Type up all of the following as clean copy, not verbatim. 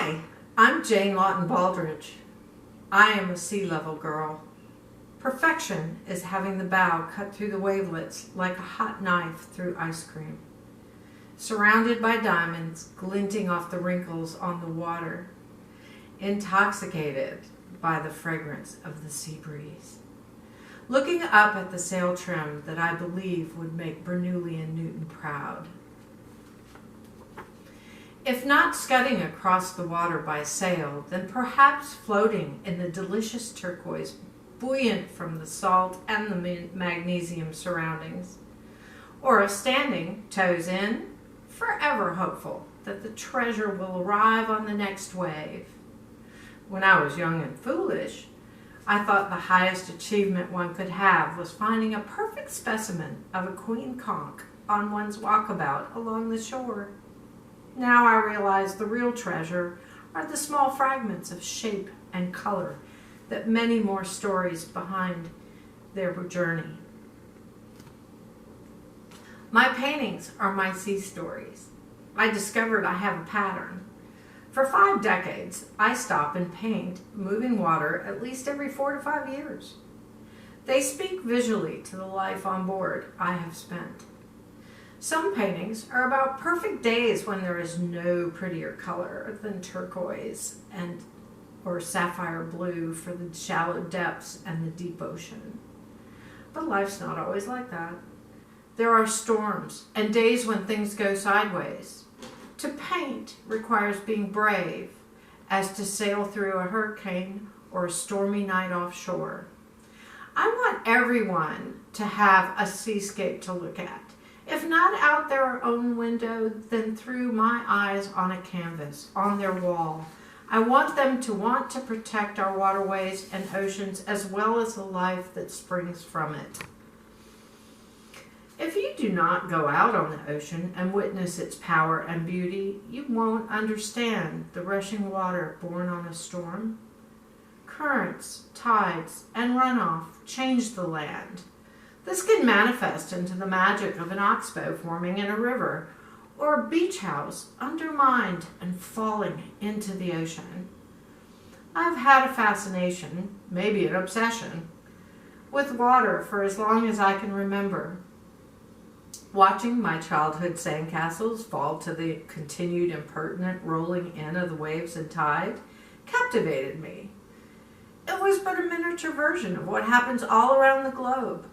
Hi, I'm Jane Lawton Baldridge. I am a sea level girl. Perfection is having the bow cut through the wavelets like a hot knife through ice cream. Surrounded by diamonds glinting off the wrinkles on the water. Intoxicated by the fragrance of the sea breeze. Looking up at the sail trim that I believe would make Bernoulli and Newton proud. If not scudding across the water by sail, then perhaps floating in the delicious turquoise, buoyant from the salt and the magnesium surroundings. Or standing, toes in, forever hopeful that the treasure will arrive on the next wave. When I was young and foolish, I thought the highest achievement one could have was finding a perfect specimen of a queen conch on one's walkabout along the shore. Now I realize the real treasure are the small fragments of shape and color that many more stories behind their journey. My paintings are my sea stories. I discovered I have a pattern. For 5 decades, I stop and paint moving water at least every 4 to 5 years. They speak visually to the life on board I have spent. Some paintings are about perfect days when there is no prettier color than turquoise or sapphire blue for the shallow depths and the deep ocean. But life's not always like that. There are storms and days when things go sideways. To paint requires being brave, as to sail through a hurricane or a stormy night offshore. I want everyone to have a seascape to look at. If not out their own window, then through my eyes on a canvas, on their wall. I want them to want to protect our waterways and oceans as well as the life that springs from it. If you do not go out on the ocean and witness its power and beauty, you won't understand the rushing water born on a storm. Currents, tides, and runoff change the land. This can manifest into the magic of an oxbow forming in a river, or a beach house undermined and falling into the ocean. I've had a fascination, maybe an obsession, with water for as long as I can remember. Watching my childhood sandcastles fall to the continued impertinent rolling in of the waves and tide captivated me. It was but a miniature version of what happens all around the globe.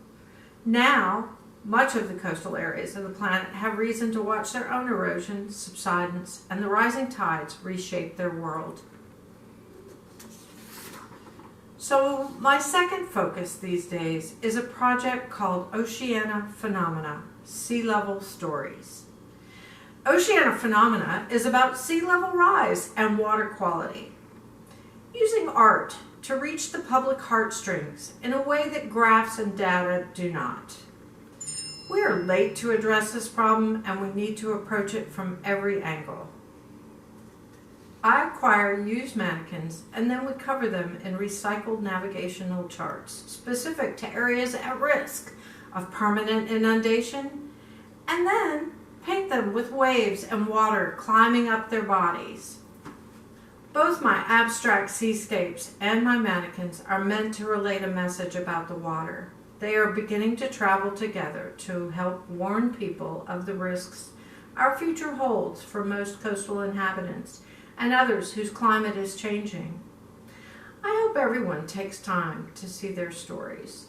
Now, much of the coastal areas of the planet have reason to watch their own erosion, subsidence, and the rising tides reshape their world. So my second focus these days is a project called Oceana Phenomena, Sea Level Stories. Oceana Phenomena is about sea level rise and water quality. Using art to reach the public heartstrings in a way that graphs and data do not. We are late to address this problem and we need to approach it from every angle. I acquire used mannequins and then we cover them in recycled navigational charts specific to areas at risk of permanent inundation, and then paint them with waves and water climbing up their bodies. Both my abstract seascapes and my mannequins are meant to relate a message about the water. They are beginning to travel together to help warn people of the risks our future holds for most coastal inhabitants and others whose climate is changing. I hope everyone takes time to see their stories.